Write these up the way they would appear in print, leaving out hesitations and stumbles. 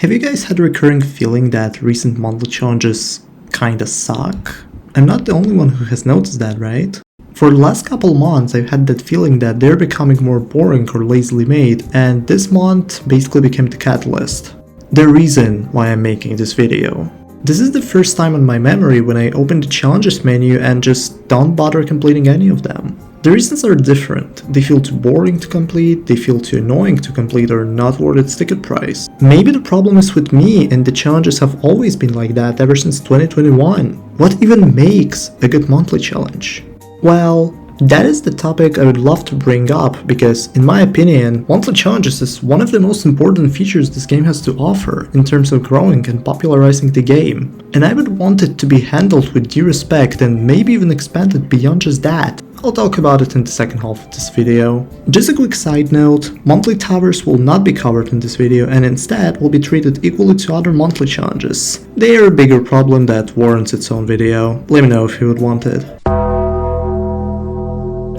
Have you guys had a recurring feeling that recent monthly challenges kinda suck? I'm not the only one who has noticed that, right? For the last couple months, I've had that feeling that they're becoming more boring or lazily made, and this month basically became the catalyst. The reason why I'm making this video. This is the first time on my memory when I open the challenges menu and just don't bother completing any of them. The reasons are different. They feel too boring to complete, they feel too annoying to complete, or not worth its ticket price. Maybe the problem is with me and the challenges have always been like that ever since 2021. What even makes a good monthly challenge? Well, that is the topic I would love to bring up because, in my opinion, monthly challenges is one of the most important features this game has to offer in terms of growing and popularizing the game. And I would want it to be handled with due respect and maybe even expanded beyond just that. I'll talk about it in the second half of this video. Just a quick side note, monthly towers will not be covered in this video and instead will be treated equally to other monthly challenges. They are a bigger problem that warrants its own video. Let me know if you would want it.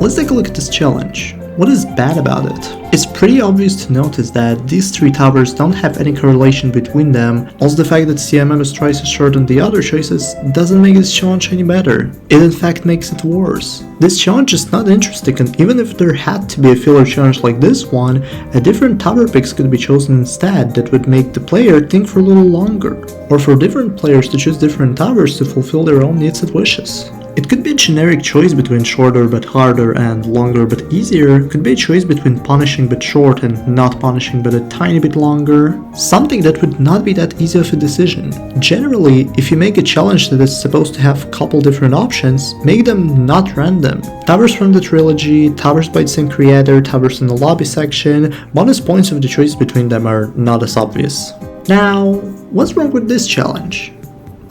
Let's take a look at this challenge. What is bad about it? It's pretty obvious to notice that these three towers don't have any correlation between them, also the fact that CMM is twice as short than the other choices doesn't make this challenge any better. It in fact makes it worse. This challenge is not interesting, and even if there had to be a filler challenge like this one, a different tower picks could be chosen instead that would make the player think for a little longer, or for different players to choose different towers to fulfill their own needs and wishes. It could be a generic choice between shorter but harder and longer but easier, could be a choice between punishing but short and not punishing but a tiny bit longer, something that would not be that easy of a decision. Generally, if you make a challenge that is supposed to have a couple different options, make them not random. Towers from the trilogy, towers by the same creator, towers in the lobby section, bonus points of the choice between them are not as obvious. Now, what's wrong with this challenge?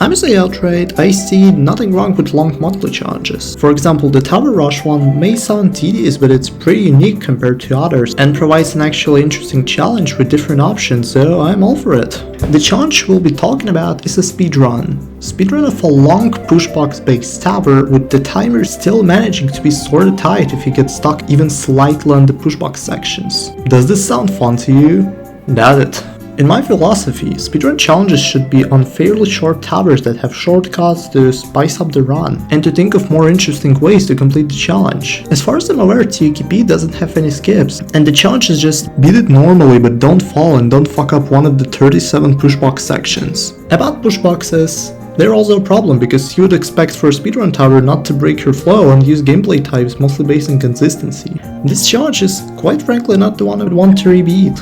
I must say outright, I see nothing wrong with long monthly challenges. For example, the Tower Rush one may sound tedious, but it's pretty unique compared to others and provides an actually interesting challenge with different options, so I'm all for it. The challenge we'll be talking about is a speedrun. Speedrun of a long pushbox based tower with the timer still managing to be sorta tight if you get stuck even slightly on the pushbox sections. Does this sound fun to you? Doubt it. In my philosophy, speedrun challenges should be on fairly short towers that have shortcuts to spice up the run, and to think of more interesting ways to complete the challenge. As far as I'm aware, TUKP doesn't have any skips, and the challenge is just beat it normally but don't fall and don't fuck up one of the 37 pushbox sections. About pushboxes, they're also a problem because you would expect for a speedrun tower not to break your flow and use gameplay types mostly based on consistency. This challenge is quite frankly not the one I would want to rebeat.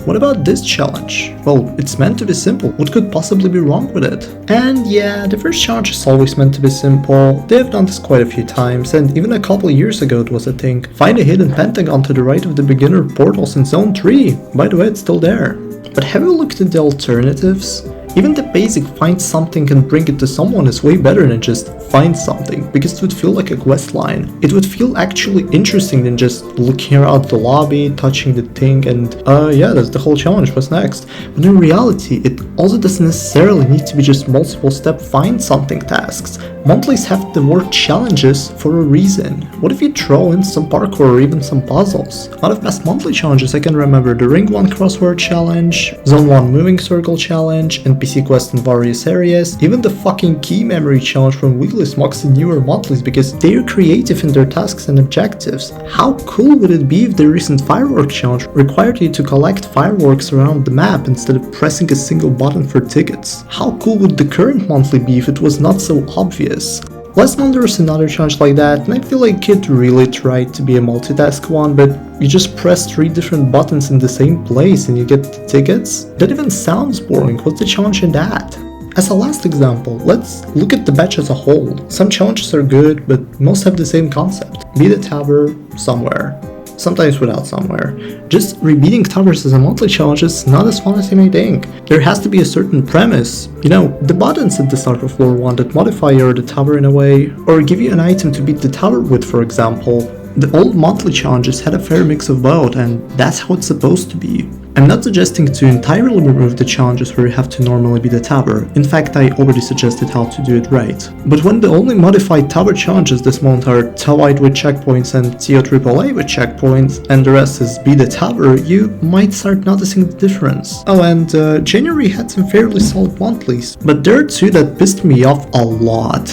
What about this challenge? Well, it's meant to be simple. What could possibly be wrong with it? And yeah, the first challenge is always meant to be simple. They've done this quite a few times, and even a couple years ago it was a thing. Find a hidden pentagon to the right of the beginner portals in Zone 3. By the way, it's still there. But have you looked at the alternatives? Even the basic find something and bring it to someone is way better than just find something, because it would feel like a quest line. It would feel actually interesting than just looking around the lobby, touching the thing and yeah, that's the whole challenge, what's next? But in reality, it also doesn't necessarily need to be just multiple step find something tasks. Monthlies have the word challenges for a reason. What if you throw in some parkour or even some puzzles? Out of past monthly challenges I can remember the Ring 1 crossword challenge, Zone 1 moving circle challenge, NPC quest in various areas, even the fucking key memory challenge from weeklies mocks the newer monthlies because they're creative in their tasks and objectives. How cool would it be if the recent firework challenge required you to collect fireworks around the map instead of pressing a single button for tickets? How cool would the current monthly be if it was not so obvious? Last month there was another challenge like that, and I feel like it really tried to be a multitask one, but you just press 3 different buttons in the same place and you get the tickets? That even sounds boring. What's the challenge in that? As a last example, let's look at the batch as a whole. Some challenges are good, but most have the same concept. Beat a tower somewhere. Sometimes without somewhere. Just rebeating towers as a monthly challenge is not as fun as you may think. There has to be a certain premise. You know, the buttons at the start of floor 1 that modify the tower in a way, or give you an item to beat the tower with, for example. The old monthly challenges had a fair mix of both, and that's how it's supposed to be. I'm not suggesting to entirely remove the challenges where you have to normally be the tower. In fact, I already suggested how to do it right. But when the only modified tower challenges this month are EToH with checkpoints and EToH with checkpoints, and the rest is be the tower, you might start noticing the difference. Oh, and January had some fairly solid monthlies, but there are two that pissed me off a lot.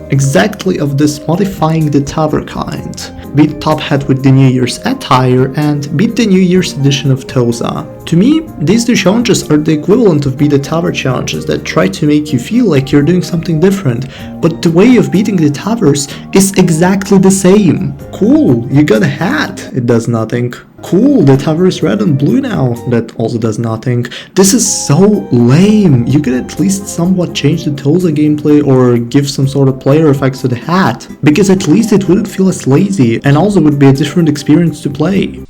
Exactly of this modifying the tower kind. Beat Top Hat with the New Year's attire and beat the New Year's edition of Toza. To me, these two challenges are the equivalent of Beat the Tower challenges that try to make you feel like you're doing something different, but the way of beating the towers is exactly the same. Cool, you got a hat, it does nothing. Cool, the tower is red and blue now, that also does nothing. This is so lame. You could at least somewhat change the Toza gameplay or give some sort of player effects to the hat, because at least it wouldn't feel as lazy and also would be a different experience to play.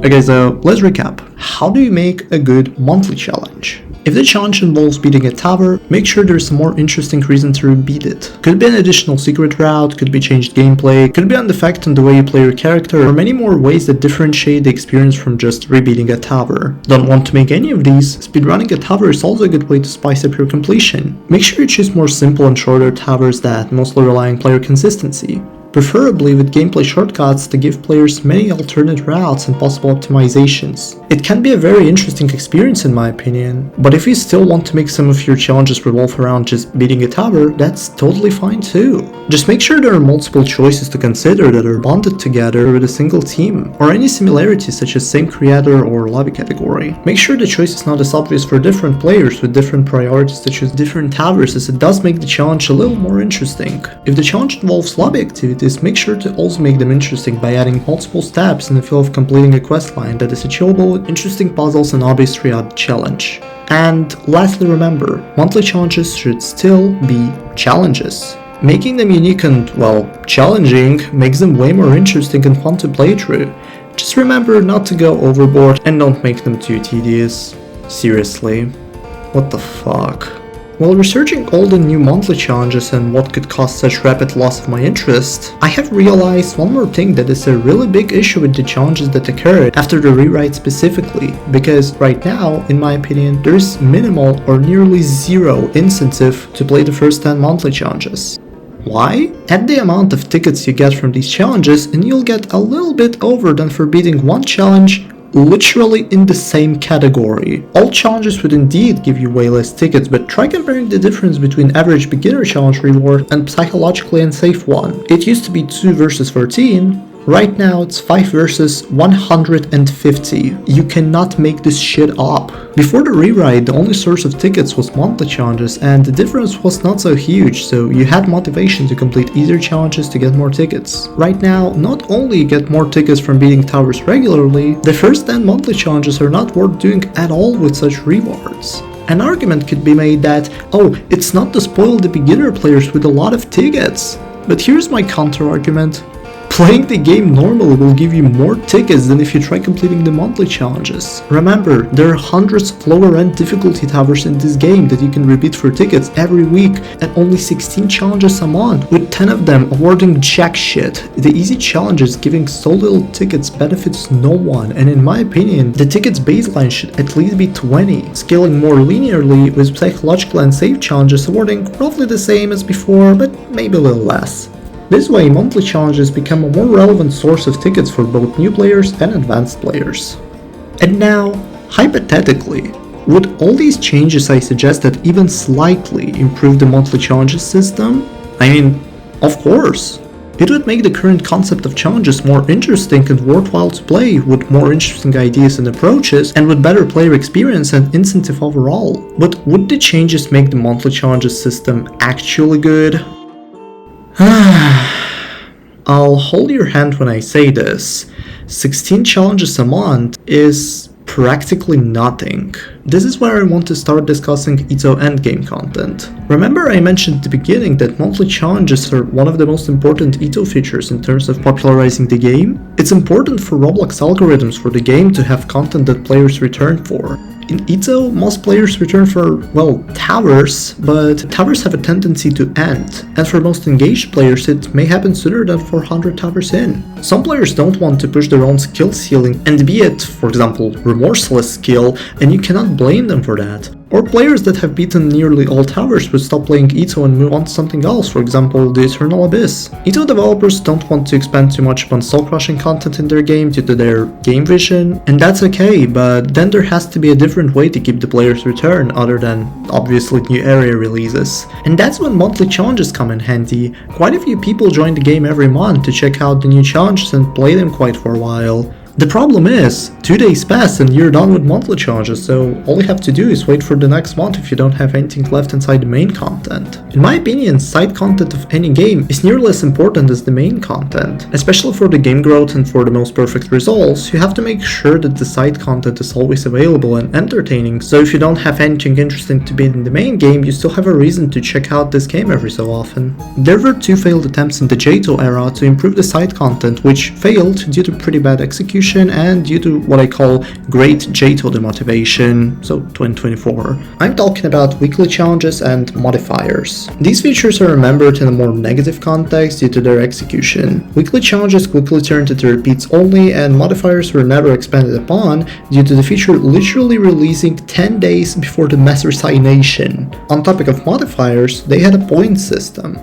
Okay, so let's recap. How do you make a good monthly challenge? If the challenge involves beating a tower, make sure there's a more interesting reason to beat it. Could be an additional secret route, could be changed gameplay, could be an effect on the way you play your character, or many more ways that differentiate the experience from just rebeating a tower. Don't want to make any of these? Speedrunning a tower is also a good way to spice up your completion. Make sure you choose more simple and shorter towers that mostly rely on player consistency. Preferably with gameplay shortcuts to give players many alternate routes and possible optimizations. It can be a very interesting experience in my opinion, but if you still want to make some of your challenges revolve around just beating a tower, that's totally fine too. Just make sure there are multiple choices to consider that are bonded together with a single team, or any similarities such as same creator or lobby category. Make sure the choice is not as obvious for different players with different priorities to choose different towers, as it does make the challenge a little more interesting. If the challenge involves lobby activities, make sure to also make them interesting by adding multiple steps in the feel of completing a questline that is achievable with interesting puzzles and hobbies throughout the challenge. And lastly, remember, monthly challenges should still be challenges. Making them unique and, well, challenging makes them way more interesting and fun to play through. Just remember not to go overboard and don't make them too tedious. Seriously. What the fuck? While researching all the new monthly challenges and what could cause such rapid loss of my interest, I have realized one more thing that is a really big issue with the challenges that occurred after the rewrite specifically, because right now, in my opinion, there is minimal or nearly zero incentive to play the first 10 monthly challenges. Why? Add the amount of tickets you get from these challenges and you'll get a little bit over than for beating one challenge literally in the same category. All challenges would indeed give you way less tickets, but try comparing the difference between average beginner challenge reward and psychologically unsafe one. It used to be 2 versus 14, right now it's 5 versus 150. You cannot make this shit up. Before the rewrite, the only source of tickets was monthly challenges, and the difference was not so huge, so you had motivation to complete easier challenges to get more tickets. Right now, not only you get more tickets from beating towers regularly, the first 10 monthly challenges are not worth doing at all with such rewards. An argument could be made that, oh, it's not to spoil the beginner players with a lot of tickets. But here's my counter-argument. Playing the game normally will give you more tickets than if you try completing the monthly challenges. Remember, there are hundreds of lower end difficulty towers in this game that you can repeat for tickets every week, and only 16 challenges a month, with 10 of them awarding jack shit. The easy challenges giving so little tickets benefits no one, and in my opinion, the tickets baseline should at least be 20, scaling more linearly with psychological and safe challenges awarding roughly the same as before, but maybe a little less. This way, monthly challenges become a more relevant source of tickets for both new players and advanced players. And now, hypothetically, would all these changes I suggested even slightly improve the monthly challenges system? I mean, of course. It would make the current concept of challenges more interesting and worthwhile to play, with more interesting ideas and approaches, and with better player experience and incentive overall. But would the changes make the monthly challenges system actually good? I'll hold your hand when I say this. 16 challenges a month is practically nothing. This is where I want to start discussing EToH endgame content. Remember I mentioned at the beginning that monthly challenges are one of the most important EToH features in terms of popularizing the game? It's important for Roblox algorithms for the game to have content that players return for. In EToH, most players return for, well, towers, but towers have a tendency to end, and for most engaged players it may happen sooner than 400 towers in. Some players don't want to push their own skill ceiling and be it, for example, remorseless skill, and you cannot blame them for that. Or players that have beaten nearly all towers would stop playing EToH and move on to something else, for example, the Eternal Abyss. EToH developers don't want to expand too much upon soul-crushing content in their game due to their game vision, and that's okay, but then there has to be a different way to keep the players return other than, obviously, new area releases. And that's when monthly challenges come in handy. Quite a few people join the game every month to check out the new challenges and play them quite for a while. The problem is, 2 days pass and you're done with monthly challenges, so all you have to do is wait for the next month if you don't have anything left inside the main content. In my opinion, side content of any game is nearly as important as the main content. Especially for the game growth and for the most perfect results, you have to make sure that the side content is always available and entertaining, so if you don't have anything interesting to beat in the main game, you still have a reason to check out this game every so often. There were 2 failed attempts in the EToH era to improve the side content, which failed due to pretty bad execution and due to what I call great EToH demotivation, so 2024. I'm talking about weekly challenges and modifiers. These features are remembered in a more negative context due to their execution. Weekly challenges quickly turned into repeats only, and modifiers were never expanded upon due to the feature literally releasing 10 days before the mass resignation. On topic of modifiers, they had a point system.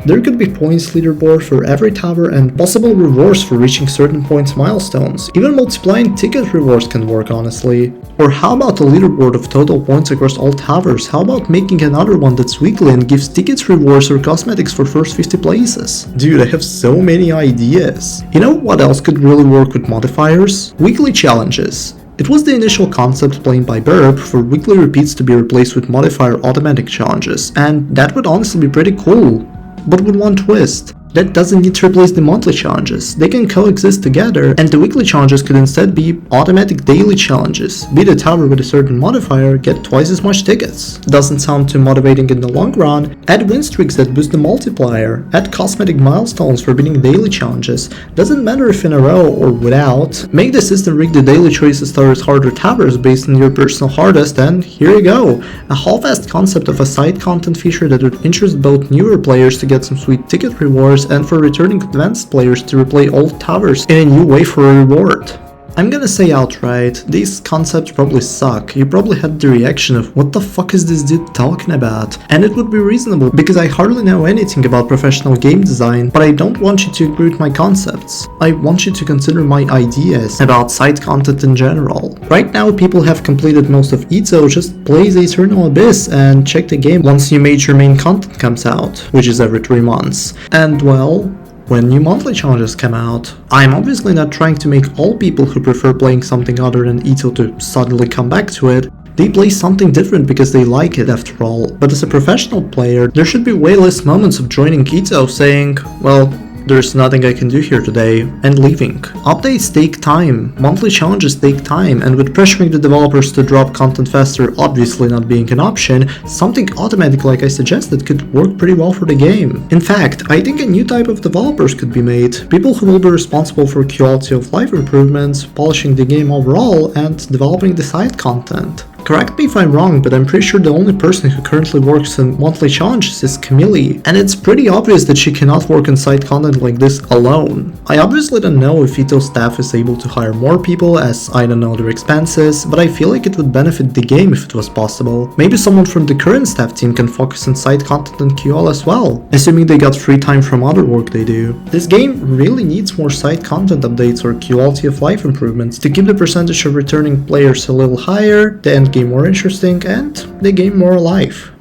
There could be points leaderboard for every tower and possible rewards for reaching certain points milestones. Even multiplying ticket rewards can work, honestly. Or how about a leaderboard of total points across all towers? How about making another one that's weekly and gives tickets rewards or cosmetics for first 50 places? Dude, I have so many ideas. You know what else could really work with modifiers? Weekly challenges. It was the initial concept played by Burp for weekly repeats to be replaced with modifier automatic challenges, and that would honestly be pretty cool. But with one twist. That doesn't need to replace the monthly challenges. They can coexist together, and the weekly challenges could instead be automatic daily challenges. Beat a tower with a certain modifier, get twice as much tickets. Doesn't sound too motivating in the long run. Add win streaks that boost the multiplier. Add cosmetic milestones for beating daily challenges. Doesn't matter if in a row or without. Make the system rig the daily choices towards harder towers based on your personal hardest, and here you go. A half-assed concept of a side content feature that would interest both newer players to get some sweet ticket rewards and for returning advanced players to replay old towers in a new way for a reward. I'm gonna say outright, these concepts probably suck. You probably had the reaction of what the fuck is this dude talking about? And it would be reasonable because I hardly know anything about professional game design, but I don't want you to agree with my concepts. I want you to consider my ideas about side content in general. Right now people have completed most of EToH, just play the Eternal Abyss and check the game once new major main content comes out, which is every 3 months. And well, when new monthly challenges come out. I'm obviously not trying to make all people who prefer playing something other than EToH to suddenly come back to it. They play something different because they like it after all, but as a professional player, there should be way less moments of joining EToH saying, well, there's nothing I can do here today, and leaving. Updates take time, monthly challenges take time, and with pressuring the developers to drop content faster obviously not being an option, something automatic like I suggested could work pretty well for the game. In fact, I think a new type of developers could be made, people who will be responsible for quality of life improvements, polishing the game overall, and developing the side content. Correct me if I'm wrong, but I'm pretty sure the only person who currently works on monthly challenges is Camille, and it's pretty obvious that she cannot work on side content like this alone. I obviously don't know if EToH staff is able to hire more people, as I don't know their expenses, but I feel like it would benefit the game if it was possible. Maybe someone from the current staff team can focus on side content and QL as well, assuming they got free time from other work they do. This game really needs more side content updates or quality of life improvements to keep the percentage of returning players a little higher, the end game more interesting, and the game more alive.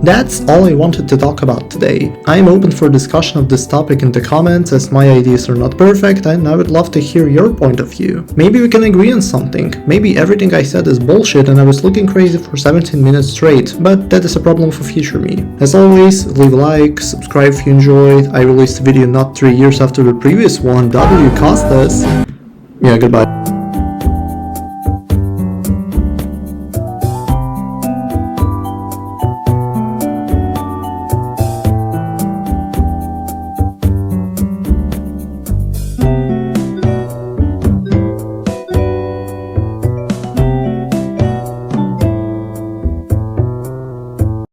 That's all I wanted to talk about today. I am open for discussion of this topic in the comments, as my ideas are not perfect and I would love to hear your point of view. Maybe we can agree on something. Maybe everything I said is bullshit and I was looking crazy for 17 minutes straight, but that is a problem for future me. As always, leave a like, subscribe if you enjoyed. I released a video not 3 years after the previous one, kostas. Yeah, goodbye.